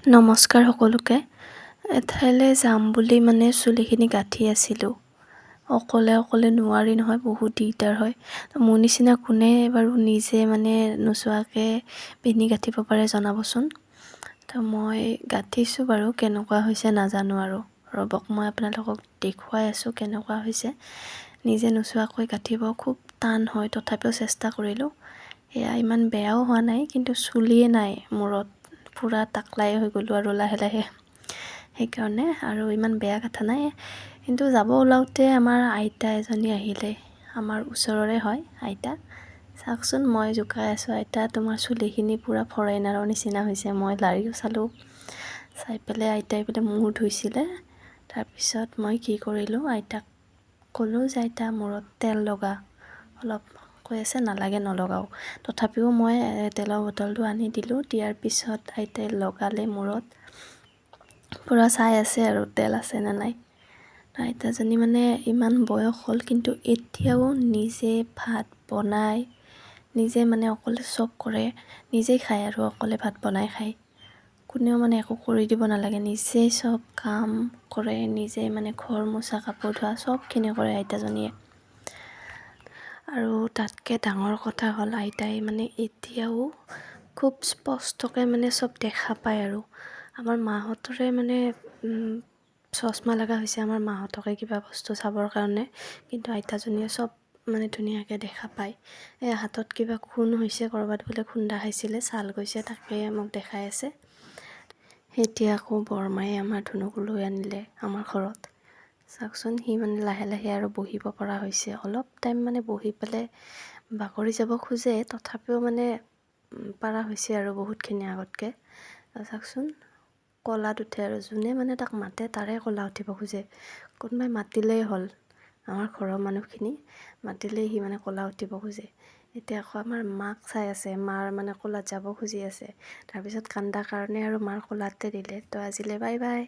নমস্কাৰ সকলোকে। এঠাইলৈ যাম বুলি চুলিখিনি গাঁঠি আছিলোঁ। অকলে নোৱাৰি নহয়, বহুত দিগদাৰ হয়। মোৰ নিচিনা কোনে বাৰু নিজে নোচোৱাকৈ পিন্ধি গাঁঠিব পাৰে জনাবচোন। মই গাঁঠিছোঁ বাৰু, কেনেকুৱা হৈছে নাজানো আৰু। ৰ'বক, মই আপোনালোকক দেখুৱাই আছোঁ কেনেকুৱা হৈছে। নিজে নোচোৱাকৈ গাঁঠিব খুব টান হয়, তথাপিও চেষ্টা কৰিলোঁ। এয়া ইমান বেয়াও হোৱা নাই, কিন্তু চুলিয়ে নাই মূৰত। পূৰা টাকলাই হৈ গ'লোঁ আৰু লাহে সেইকাৰণে। আৰু ইমান বেয়া কথা নাই, কিন্তু যাব ওলাওঁতে আমাৰ আইতা এজনী আহিলে। আমাৰ ওচৰৰে হয় আইতা। চাওকচোন, মই জোকাই আছোঁ, আইতা তোমাৰ চুলিখিনি পূৰা ফৰেইনাৰৰ নিচিনা হৈছে। মই লাৰিও চালোঁ, চাই পেলাই আইতাই বোলে মূৰ ধুইছিলে। তাৰপিছত মই কি কৰিলোঁ, আইতাক ক'লোঁ যে আইতা মূৰত তেল লগা অলপ। কৈ আছে নালাগে, নলগাওঁ। তথাপিও মই তেলৰ বটলটো আনি দিলোঁ। দিয়াৰ পিছত আইতাই লগালে মূৰত। পূৰা চাই আছে আৰু তেল আছে নে নাই। আইতাজনী ইমান বয়স হ'ল, কিন্তু এতিয়াও নিজে ভাত বনাই, নিজে অকলে চব কৰে, নিজেই খায় আৰু অকলে ভাত বনাই খায়। কোনেও একো কৰি দিব নালাগে, নিজেই চব কাম কৰে, নিজেই ঘৰ মোচা, কাপোৰ ধোৱা চবখিনি কৰে আইতাজনীয়ে। আৰু তাতকৈ ডাঙৰ কথা হ'ল, আইতাই এতিয়াও খুব স্পষ্টকৈ চব দেখা পায় আৰু। আমাৰ মাহঁতৰে চশমা লগা হৈছে, আমাৰ মাহঁতকে কিবা বস্তু চাবৰ কাৰণে, কিন্তু আইতাজনীয়ে চব ধুনীয়াকৈ দেখা পায়। হাতত কিবা খুন হৈছে, ক'ৰবাত বোলে খুন্দা খাইছিলে, ছাল গৈছে, তাকে মোক দেখাই আছে। এতিয়া আকৌ বৰমায়ে আমাৰ ধুনুক লৈ আনিলে আমাৰ ঘৰত। চাওকচোন, সি লাহে আৰু বহিব পৰা হৈছে। অলপ টাইম বহি পেলাই বাগৰি যাব খোজে, তথাপিও পাৰা হৈছে আৰু বহুতখিনি আগতকৈ। চাওকচোন, কলাত উঠে আৰু যোনে তাক মাতে তাৰে কলা উঠিব খোজে। কোনোবাই মাতিলেই হ'ল, আমাৰ ঘৰৰ মানুহখিনি মাতিলেই সি কলা উঠিব খোজে। এতিয়া আকৌ আমাৰ মাক চাই আছে, মাৰ কলাত যাব খুজি আছে। তাৰপিছত কান্দা কাৰণে আৰু মাৰ কলাতে দিলে। তো আজিলৈ বাই বাই।